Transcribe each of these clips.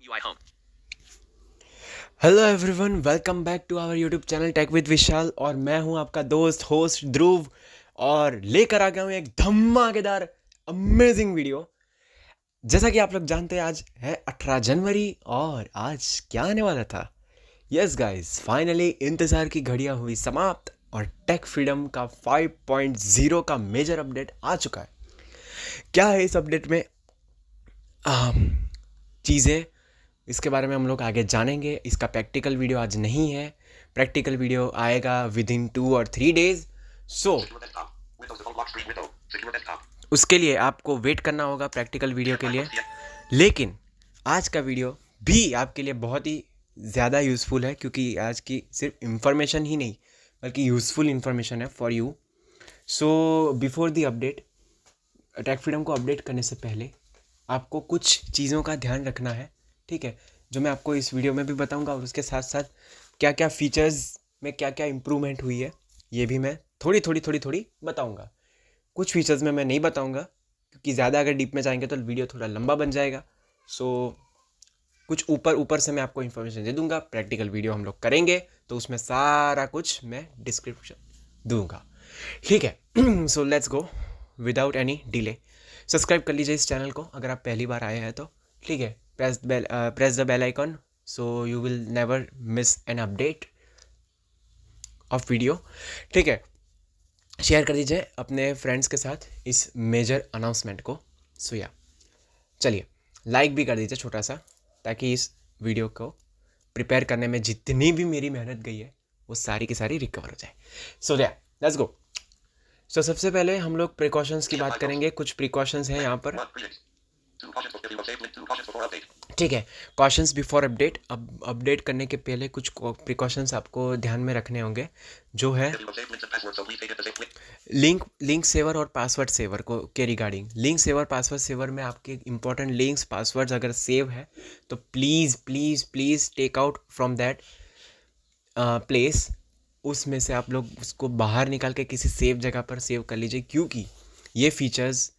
UI home. Hello everyone, welcome back to our YouTube channel tech with Vishal. और मैं हूं आपका दोस्त होस्ट ध्रुव, और लेकर आ गया हूं एक धमाकेदार अमेजिंग वीडियो। जैसा कि आप लोग जानते हैं, आज है 18 जनवरी और आज क्या आने वाला था। यस गाइस, फाइनली इंतज़ार की घड़ियां हुई समाप्त और टेक फ्रीडम का 5.0 का मेजर अपडेट आ चुका है। क्या है इस अपडेट में चीज़ें, इसके बारे में हम लोग आगे जानेंगे। इसका प्रैक्टिकल वीडियो आज नहीं है, प्रैक्टिकल वीडियो आएगा विद इन 2 और 3 डेज। सो उसके लिए आपको वेट करना होगा प्रैक्टिकल वीडियो के लिए। लेकिन आज का वीडियो भी आपके लिए बहुत ही ज़्यादा यूज़फुल है, क्योंकि आज की सिर्फ इंफॉर्मेशन ही नहीं बल्कि यूज़फुल इंफॉर्मेशन है for you. So before the update, tech freedom को अपडेट करने से पहले आपको कुछ चीज़ों का ध्यान रखना है, ठीक है, जो मैं आपको इस वीडियो में भी बताऊंगा। और उसके साथ साथ क्या क्या फीचर्स में क्या क्या इम्प्रूवमेंट हुई है, ये भी मैं थोड़ी बताऊंगा। कुछ फीचर्स में मैं नहीं बताऊंगा, क्योंकि ज़्यादा अगर डीप में जाएंगे तो वीडियो थोड़ा लंबा बन जाएगा। सो कुछ ऊपर ऊपर से मैं आपको इन्फॉर्मेशन दे दूंगा। प्रैक्टिकल वीडियो हम लोग करेंगे तो उसमें सारा कुछ मैं डिस्क्रिप्शन दूंगा, ठीक है। So let's go without any delay. Subscribe कर लीजिए इस चैनल को अगर आप पहली बार आए हैं तो, ठीक है। Press the bell icon so you will never miss an update of video, ठीक है। शेयर कर दीजिए अपने फ्रेंड्स के साथ इस मेजर अनाउंसमेंट को। सो या चलिए, लाइक भी कर दीजिए छोटा सा, ताकि इस वीडियो को प्रिपेयर करने में जितनी भी मेरी मेहनत गई है वो सारी की सारी रिकवर हो जाए। सो या लेट्स गो। सो सबसे पहले हम लोग प्रिकॉशंस की बात करेंगे। कुछ प्रिकॉशंस हैं यहाँ पर, ठीक है। Cautions before update. अब अपडेट करने के पहले कुछ प्रिकॉशंस आपको ध्यान में रखने होंगे, जो है लिंक सेवर और पासवर्ड सेवर को के regarding. Link saver password saver में आपके इंपॉर्टेंट लिंक्स पासवर्ड्स अगर सेव है तो please please please take out from that place. उसमें से आप लोग उसको बाहर निकाल के किसी सेफ जगह पर सेव कर लीजिए, क्योंकि ये फीचर्स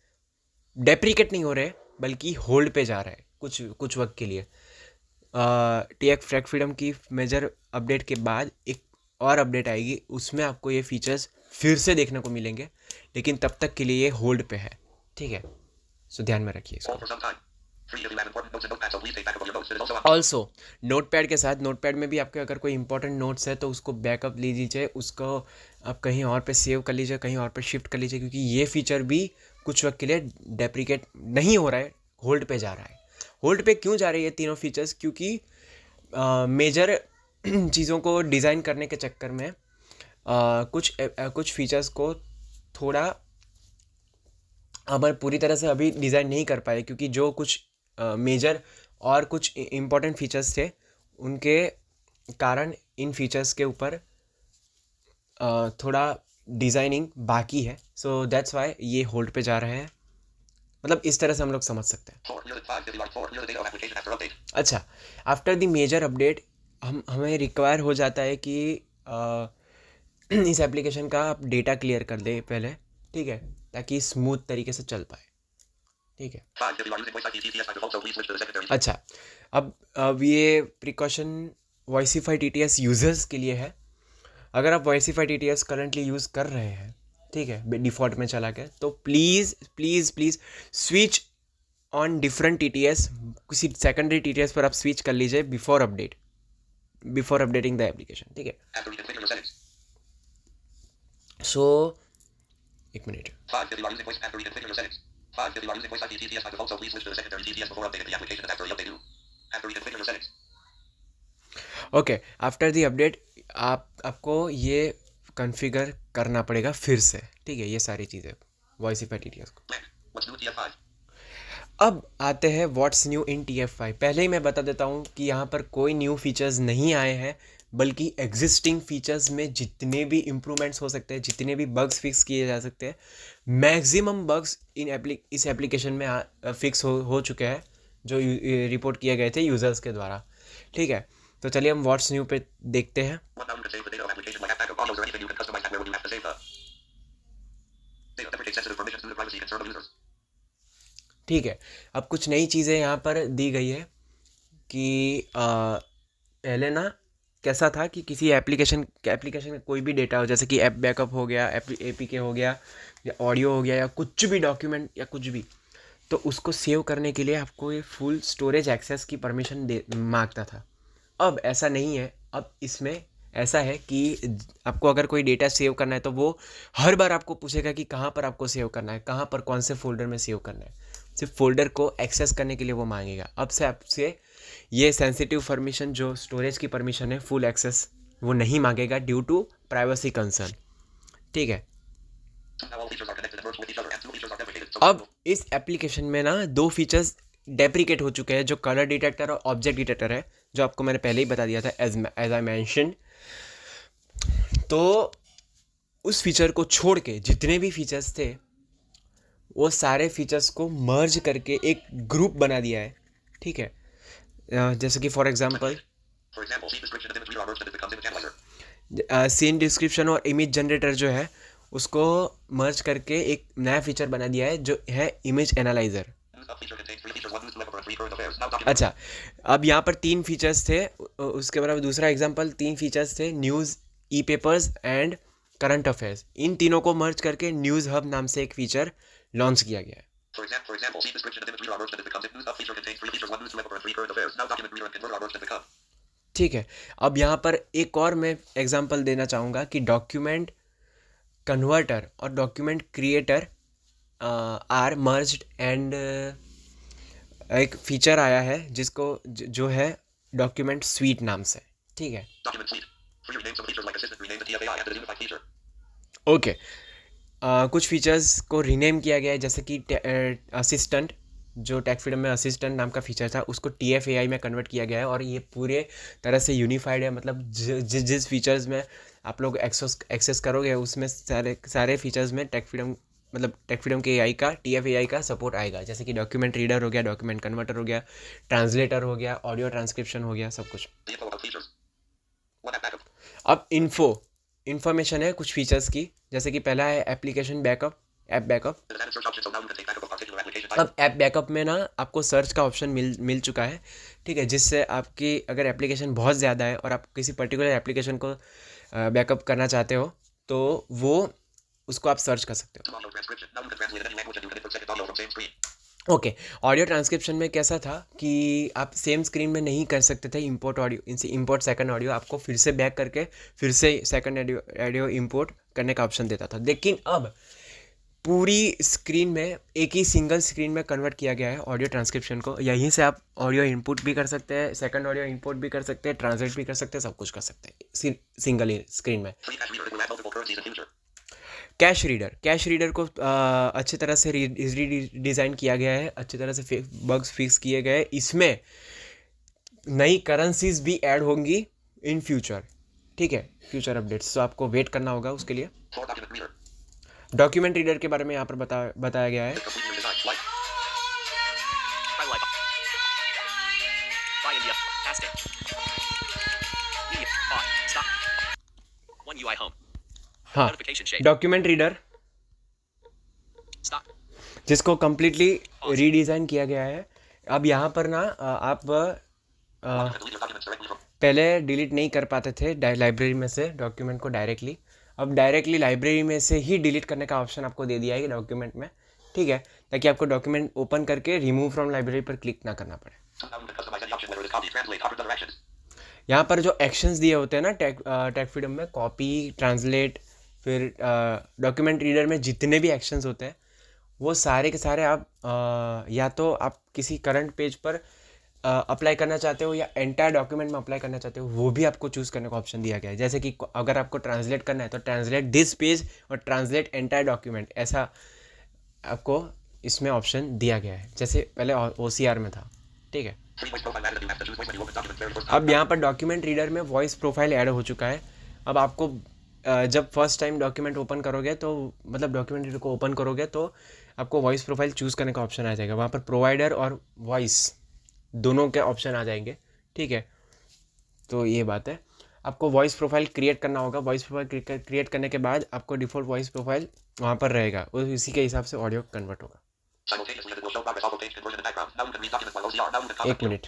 डेप्रिकेट नहीं हो रहे बल्कि होल्ड पे जा रहा है कुछ वक्त के लिए। टेक फ्रीडम की मेजर अपडेट के बाद एक और अपडेट आएगी, उसमें आपको ये फीचर्स फिर से देखने को मिलेंगे, लेकिन तब तक के लिए ये होल्ड पे है, ठीक है। सो ध्यान में रखिए इसको। ऑल्सो नोटपैड के साथ, नोटपैड में भी आपके अगर कोई इंपॉर्टेंट नोट्स है तो उसको बैकअप ले लीजिए, उसको आप कहीं और पे सेव कर लीजिए, कहीं और पे शिफ्ट कर लीजिए, क्योंकि ये फीचर भी कुछ वक्त के लिए डेप्रिकेट नहीं हो रहा है, होल्ड पे जा रहा है। होल्ड पे क्यों जा रही है तीनों फीचर्स? क्योंकि मेजर चीज़ों को डिज़ाइन करने के चक्कर में कुछ फीचर्स को थोड़ा अब पूरी तरह से अभी डिज़ाइन नहीं कर पाए, क्योंकि जो कुछ मेजर और कुछ इम्पोर्टेंट फीचर्स थे उनके कारण इन फीचर्स के ऊपर थोड़ा डिज़ाइनिंग बाकी है। सो दैट्स वाई ये होल्ड पे जा रहे हैं, मतलब इस तरह से हम लोग समझ सकते हैं। अच्छा, आफ्टर द मेजर अपडेट हमें रिक्वायर हो जाता है कि इस एप्लीकेशन का आप डेटा क्लियर कर दें पहले, ठीक है, ताकि स्मूथ तरीके से चल पाए, ठीक है। अच्छा, अब ये प्रिकॉशन वॉइसिफाई TTS यूज़र्स के लिए है। अगर आप वॉइसिफाई TTS करंटली यूज़ कर रहे हैं, ठीक है, डिफ़ॉल्ट में चला के, तो please please please switch on different TTS, किसी सेकेंडरी TTS पर आप स्विच कर लीजिए बिफोर अपडेटिंग द एप्लीकेशन, ठीक है। सो एक minute. Okay, after the update आपको ये कॉन्फ़िगर करना पड़ेगा फिर से, ठीक है, ये सारी चीज़ें वॉइसिफाई TTS को। अब आते हैं व्हाट्स न्यू इन TF5। पहले ही मैं बता देता हूँ कि यहाँ पर कोई न्यू फीचर्स नहीं आए हैं, बल्कि एग्जिस्टिंग फीचर्स में जितने भी इम्प्रूवमेंट्स हो सकते हैं, जितने भी बग्स फिक्स किए जा सकते हैं, मैक्सिमम बग्स इस एप्लीकेशन में फिक्स हो चुके हैं, जो रिपोर्ट किए गए थे यूज़र्स के द्वारा, ठीक है। तो चलिए हम व्हाट्स न्यू पे देखते हैं। ठीक है, अब कुछ नई चीज़ें यहाँ पर दी गई है कि पहले ना कैसा था कि किसी एप्लीकेशन में कोई भी डेटा हो, जैसे कि ऐप बैकअप हो गया, APK हो गया, या ऑडियो हो गया, या कुछ भी डॉक्यूमेंट या कुछ भी, तो उसको सेव करने के लिए आपको ये फुल स्टोरेज एक्सेस की परमिशन दे मांगता था। अब ऐसा नहीं है। अब इसमें ऐसा है कि आपको अगर कोई डेटा सेव करना है तो वो हर बार आपको पूछेगा कि कहाँ पर आपको सेव करना है, कहाँ पर, कौन से फोल्डर में सेव करना है। सिर्फ फोल्डर को एक्सेस करने के लिए वो मांगेगा। अब से आपसे ये सेंसिटिव परमिशन, जो स्टोरेज की परमिशन है, फुल एक्सेस, वो नहीं मांगेगा ड्यू टू प्राइवेसी कंसर्न। ठीक है। अब इस एप्लीकेशन में ना 2 फीचर्स डेप्रिकेट हो चुके हैं, जो कलर डिटेक्टर और ऑब्जेक्ट डिटेक्टर है, जो आपको मैंने पहले ही बता दिया था एज आई मैंशन। तो उस फीचर को छोड़ के जितने भी फीचर्स थे वो सारे फीचर्स को मर्ज करके एक ग्रुप बना दिया है। ठीक है। जैसे कि फॉर एग्जांपल सीन डिस्क्रिप्शन और इमेज जनरेटर जो है उसको मर्ज करके एक नया फीचर बना दिया है, जो है इमेज एनालाइजर। अच्छा, अब यहाँ पर 3 फीचर्स थे। उसके बाद दूसरा एग्जांपल, 3 फीचर्स थे, news, e papers and current affairs. इन तीनों को मर्ज करके न्यूज़ हब नाम से एक फीचर लॉन्च किया गया है। ठीक है। अब यहाँ पर एक और मैं एग्जांपल देना चाहूँगा कि डॉक्यूमेंट कन्वर्टर और document creator are merged and एक फीचर आया है जिसको जो है डॉक्यूमेंट स्वीट नाम से। ठीक है। ओके। कुछ फीचर्स को रीनेम किया गया है, जैसे कि असिस्टेंट, जो टेक फ्रीडम में असिस्टेंट नाम का फीचर था उसको TFAI में कन्वर्ट किया गया है, और ये पूरे तरह से यूनिफाइड है। मतलब जिस फीचर्स में आप लोग एक्सेस करोगे उसमें सारे फीचर्स में टेक फ्रीडम के AI का, TFAI का सपोर्ट आएगा। जैसे कि डॉक्यूमेंट रीडर हो गया, डॉक्यूमेंट कन्वर्टर हो गया, ट्रांसलेटर हो गया, ऑडियो ट्रांसक्रिप्शन हो गया, सब कुछ। अब इन्फॉर्मेशन है कुछ फीचर्स की, जैसे कि पहला है एप्लीकेशन बैकअप, ऐप बैकअप। अब ऐप बैकअप में ना आपको सर्च का ऑप्शन मिल चुका है। ठीक है। जिससे आपकी अगर एप्लीकेशन बहुत ज़्यादा है और आप किसी पर्टिकुलर एप्लीकेशन को बैकअप करना चाहते हो तो वो उसको आप सर्च कर सकते हो। ओके। ऑडियो ट्रांसक्रिप्शन में कैसा था कि आप सेम स्क्रीन में नहीं कर सकते थे इंपोर्ट ऑडियो, इनसे इंपोर्ट सेकंड ऑडियो, आपको फिर से बैक करके फिर से सेकंड ऑडियो इंपोर्ट करने का ऑप्शन देता था। लेकिन अब पूरी स्क्रीन में एक ही सिंगल स्क्रीन में कन्वर्ट किया गया है ऑडियो ट्रांसक्रिप्शन को। यहीं से आप ऑडियो इनपुट भी कर सकते हैं, सेकंड ऑडियो इंपोर्ट भी कर सकते हैं, ट्रांसलेट भी कर सकते हैं, सब कुछ कर सकते हैं सिंगल ही स्क्रीन में। कैश रीडर को अच्छी तरह से डिज़ाइन किया गया है, अच्छी तरह से बग्स फिक्स किए गए। इसमें नई करेंसीज भी ऐड होंगी इन फ्यूचर। ठीक है, फ्यूचर अपडेट्स, तो आपको वेट करना होगा उसके लिए। डॉक्यूमेंट रीडर के बारे में यहाँ पर बताया गया है। हाँ, डॉक्यूमेंट रीडर जिसको कम्प्लीटली रीडिज़ाइन किया गया है। अब यहाँ पर ना आप पहले डिलीट नहीं कर पाते थे लाइब्रेरी में से डॉक्यूमेंट को डायरेक्टली। अब डायरेक्टली लाइब्रेरी में से ही डिलीट करने का ऑप्शन आपको दे दिया है डॉक्यूमेंट में। ठीक है, ताकि आपको डॉक्यूमेंट ओपन करके रिमूव फ्रॉम लाइब्रेरी पर क्लिक ना करना पड़े। यहाँ पर जो एक्शंस दिए होते हैं ना टेक फ्रीडम में, कॉपी, ट्रांसलेट, फिर डॉक्यूमेंट रीडर में जितने भी एक्शंस होते हैं वो सारे के सारे आप या तो आप किसी करंट पेज पर अप्लाई करना चाहते हो या एंटायर डॉक्यूमेंट में अप्लाई करना चाहते हो, वो भी आपको चूज़ करने का ऑप्शन दिया गया है। जैसे कि अगर आपको ट्रांसलेट करना है तो ट्रांसलेट दिस पेज और ट्रांसलेट एंटायर डॉक्यूमेंट, ऐसा आपको इसमें ऑप्शन दिया गया है, जैसे पहले OCR में था। ठीक है। अब यहाँ पर डॉक्यूमेंट रीडर में वॉइस प्रोफाइल ऐड हो चुका है। अब आपको जब फर्स्ट टाइम डॉक्यूमेंट ओपन करोगे तो मतलब डॉक्यूमेंट रीडर को ओपन करोगे तो आपको वॉइस प्रोफाइल चूज़ करने का ऑप्शन आ जाएगा। वहाँ पर प्रोवाइडर और वॉइस दोनों के ऑप्शन आ जाएंगे। ठीक है, तो ये बात है। आपको वॉइस प्रोफाइल क्रिएट करना होगा। वॉइस प्रोफाइल क्रिएट करने के बाद आपको डिफ़ॉल्ट वॉइस प्रोफाइल वहाँ पर रहेगा और इसी के हिसाब से ऑडियो कन्वर्ट होगा। एक मिनट।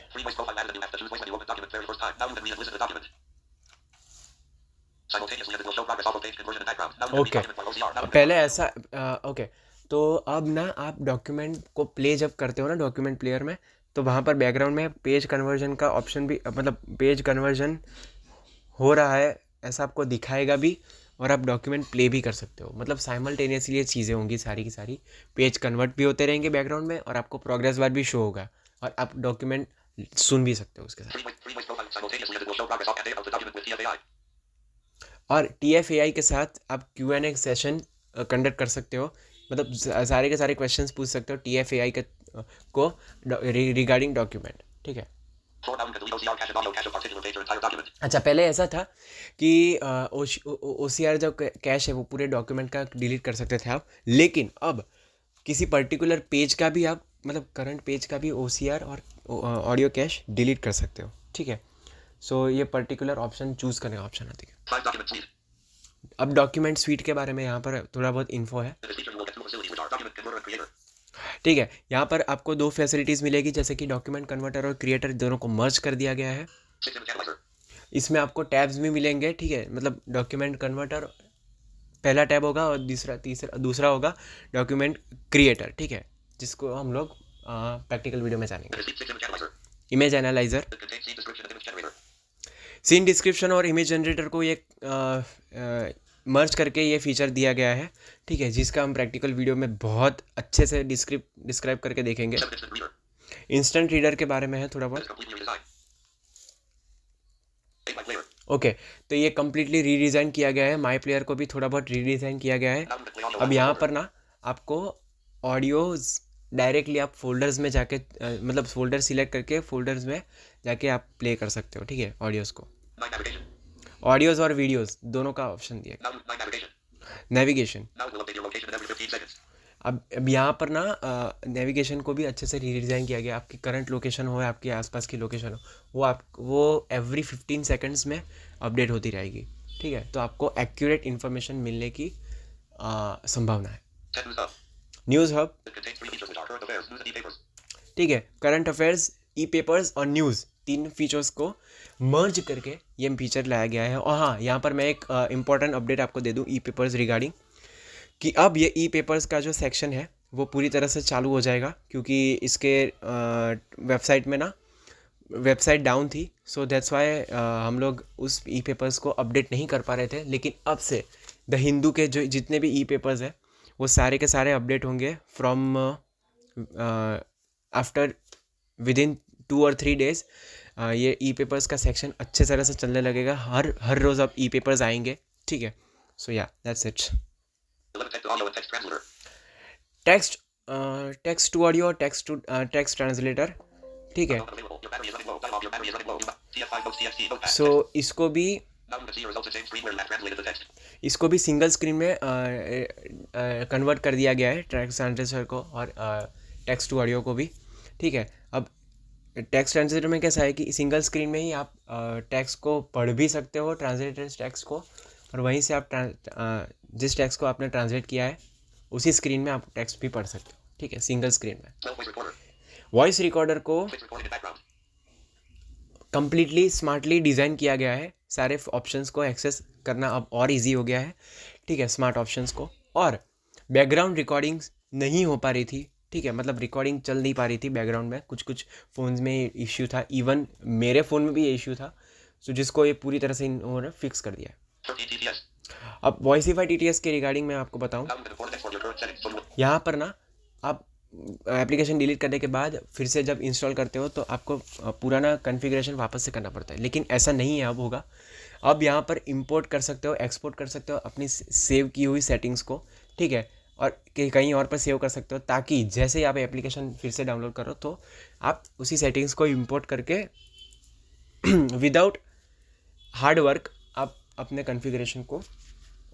ओके, पहले ऐसा ओके, तो अब ना आप डॉक्यूमेंट को प्ले जब करते हो ना डॉक्यूमेंट प्लेयर में, तो वहाँ पर बैकग्राउंड में पेज कन्वर्जन का ऑप्शन भी, मतलब पेज कन्वर्जन हो रहा है ऐसा आपको दिखाएगा भी, और आप डॉक्यूमेंट प्ले भी कर सकते हो। मतलब साइमल्टेनियसली ये चीज़ें होंगी सारी की सारी, पेज कन्वर्ट भी होते रहेंगे बैकग्राउंड में, और आपको प्रोग्रेस बार भी शो होगा, और आप डॉक्यूमेंट सुन भी सकते हो उसके साथ। और TFAI के साथ आप Q&A सेशन कंडक्ट कर सकते हो, मतलब सारे के सारे क्वेश्चंस पूछ सकते हो TFAI को रिगार्डिंग डॉक्यूमेंट, ठीक है। अच्छा, पहले ऐसा था कि OCR जो कैश है वो पूरे डॉक्यूमेंट का डिलीट कर सकते थे आप, लेकिन अब किसी पर्टिकुलर पेज का भी आप, मतलब करंट पेज का भी OCR और ऑडियो कैश डिलीट कर सकते हो, ठीक है। सो ये पर्टिकुलर ऑप्शन चूज़ करने का ऑप्शन आती है। अब डॉक्यूमेंट स्वीट के बारे में यहाँ पर थोड़ा बहुत इन्फो है, ठीक है। यहाँ पर आपको दो फैसिलिटीज़ मिलेगी, जैसे कि डॉक्यूमेंट कन्वर्टर और क्रिएटर दोनों को मर्ज कर दिया गया है। इसमें आपको टैब्स भी मिलेंगे, ठीक है। मतलब डॉक्यूमेंट कन्वर्टर पहला टैब होगा, और दूसरा होगा डॉक्यूमेंट क्रिएटर, ठीक है, जिसको हम लोग प्रैक्टिकल वीडियो में जानेंगे। इमेज एनालाइजर, सीन डिस्क्रिप्शन और इमेज जनरेटर को ये मर्ज करके ये फीचर दिया गया है, ठीक है, जिसका हम प्रैक्टिकल वीडियो में बहुत अच्छे से डिस्क्राइब करके देखेंगे। इंस्टेंट रीडर के बारे में है थोड़ा बहुत, ओके। तो ये कम्प्लीटली रीडिज़ाइन किया गया है, माई प्लेयर को भी थोड़ा बहुत रीडिज़ाइन किया गया है। अब यहाँ पर ना आपको ऑडियोज़ डायरेक्टली आप फोल्डर्स में जाके, मतलब फोल्डर सिलेक्ट करके फोल्डर्स में जाके आप प्ले कर सकते हो, ठीक है, ऑडियोज़ को। ऑडियोज़ और वीडियोज़ दोनों का ऑप्शन दिया। नेविगेशन, अब यहाँ पर ना नेविगेशन को भी अच्छे से रीडिज़ाइन किया गया। आपकी करंट लोकेशन हो, आपके आसपास की लोकेशन हो, वो एवरी 15 सेकंड्स में अपडेट होती रहेगी, ठीक है। तो आपको एक्यूरेट इन्फॉर्मेशन मिलने की संभावना है। न्यूज़ हब, ठीक है, करंट अफेयर्स, ई पेपर्स और न्यूज़, तीन फीचर्स को मर्ज करके ये फीचर लाया गया है। और हाँ, यहाँ पर मैं एक इम्पॉर्टेंट अपडेट आपको दे दूँ ई पेपर्स रिगार्डिंग, कि अब ये ई पेपर्स का जो सेक्शन है वो पूरी तरह से चालू हो जाएगा, क्योंकि इसके वेबसाइट में ना वेबसाइट डाउन थी, सो दैट्स वाई हम लोग उस ई पेपर्स को अपडेट नहीं कर पा रहे थे। लेकिन अब से द हिंदू के जो जितने भी ई पेपर्स हैं वो सारे के सारे अपडेट होंगे फ्रॉम आफ्टर विदिन 2 और 3 डेज़। ये ई पेपर्स का सेक्शन अच्छे तरह से चलने लगेगा, हर रोज़ अब ई पेपर्स आएंगे, ठीक है। सो या that's it. Text to audio और टेक्स्ट टू टेक्स्ट ट्रांसलेटर, ठीक है। सो इसको भी सिंगल स्क्रीन में कन्वर्ट कर दिया गया है, टेक्स्ट ट्रांसलेटर को और टेक्स्ट टू ऑडियो को भी, ठीक है। अब टेक्स्ट ट्रांसलेटर में कैसा है कि सिंगल स्क्रीन में ही आप टेक्स्ट को पढ़ भी सकते हो, ट्रांसलेटेड टेक्स्ट को, और वहीं से आप जिस टेक्स्ट को आपने ट्रांसलेट किया है उसी स्क्रीन में आप टेक्स्ट भी पढ़ सकते हो, ठीक है, सिंगल स्क्रीन में। वॉइस रिकॉर्डर को कम्प्लीटली स्मार्टली डिज़ाइन किया गया है, सारे ऑप्शंस को एक्सेस करना अब और इजी हो गया है, ठीक है, स्मार्ट ऑप्शंस को। और बैकग्राउंड रिकॉर्डिंग्स नहीं हो पा रही थी, ठीक है, मतलब रिकॉर्डिंग चल नहीं पा रही थी बैकग्राउंड में, कुछ फ़ोन्स में इश्यू था, इवन मेरे फ़ोन में भी ये इश्यू था, सो जिसको ये पूरी तरह से इन्होंने फिक्स कर दिया है। अब वॉइसिफाई TTS के रिगार्डिंग मैं आपको बताऊं, यहाँ पर ना आप एप्लीकेशन डिलीट करने के बाद फिर से जब इंस्टॉल करते हो तो आपको पुराना कॉन्फ़िगरेशन वापस से करना पड़ता है, लेकिन ऐसा नहीं है, अब होगा। अब यहाँ पर इंपोर्ट कर सकते हो, एक्सपोर्ट कर सकते हो अपनी सेव की हुई सेटिंग्स को, ठीक है, और कहीं और पर सेव कर सकते हो, ताकि जैसे ही आप एप्लीकेशन फिर से डाउनलोड करो तो आप उसी सेटिंग्स को इंपोर्ट करके विदाउट हार्ड वर्क आप अपने कॉन्फ़िगरेशन को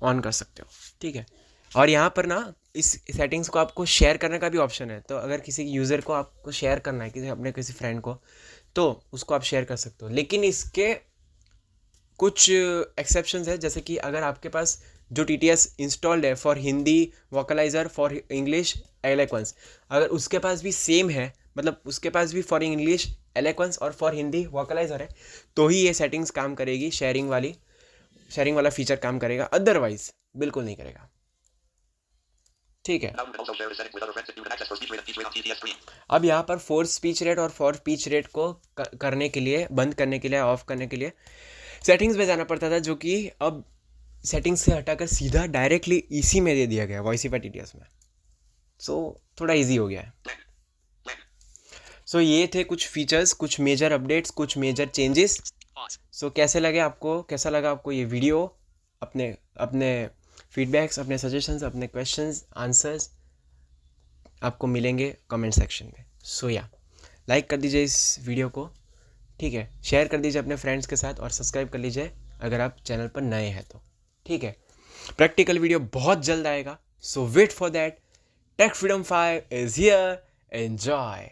ऑन कर सकते हो, ठीक है। और यहाँ पर ना इस सेटिंग्स को आपको शेयर करने का भी ऑप्शन है, तो अगर किसी यूज़र को आपको शेयर करना है, किसी फ्रेंड को, तो उसको आप शेयर कर सकते हो। लेकिन इसके कुछ एक्सेप्शंस है, जैसे कि अगर आपके पास जो TTS इंस्टॉल्ड है for Hindi Vocalizer, for English L1, अगर उसके पास भी सेम है मतलब उसके पास भी फॉर इंग्लिश एलोक्वेंस और फॉर हिंदी वोकलाइजर है, तो ही ये सेटिंग्स काम करेगी, शेयरिंग वाला फीचर काम करेगा, अदरवाइज बिल्कुल नहीं करेगा। ठीक है, अब यहाँ पर फोर्स स्पीच रेट और फॉर स्पीच रेट को करने के लिए, बंद करने के लिए, ऑफ करने के लिए सेटिंग्स में जाना पड़ता था, जो कि अब सेटिंग्स से हटाकर सीधा डायरेक्टली इसी में दे दिया गया, वॉइसिफाई TTS में। सो थोड़ा इजी हो गया है। सो ये थे कुछ फीचर्स, कुछ मेजर अपडेट्स, कुछ मेजर चेंजेस। सो कैसा लगा आपको ये वीडियो? अपने फीडबैक्स, अपने सजेशंस, अपने क्वेश्चंस, आंसर्स आपको मिलेंगे कमेंट सेक्शन में। सो लाइक कर दीजिए इस वीडियो को, ठीक है, शेयर कर दीजिए अपने फ्रेंड्स के साथ और सब्सक्राइब कर लीजिए अगर आप चैनल पर नए हैं तो, ठीक है। प्रैक्टिकल वीडियो बहुत जल्द आएगा, so wait for that. Tech freedom 5 is here, enjoy.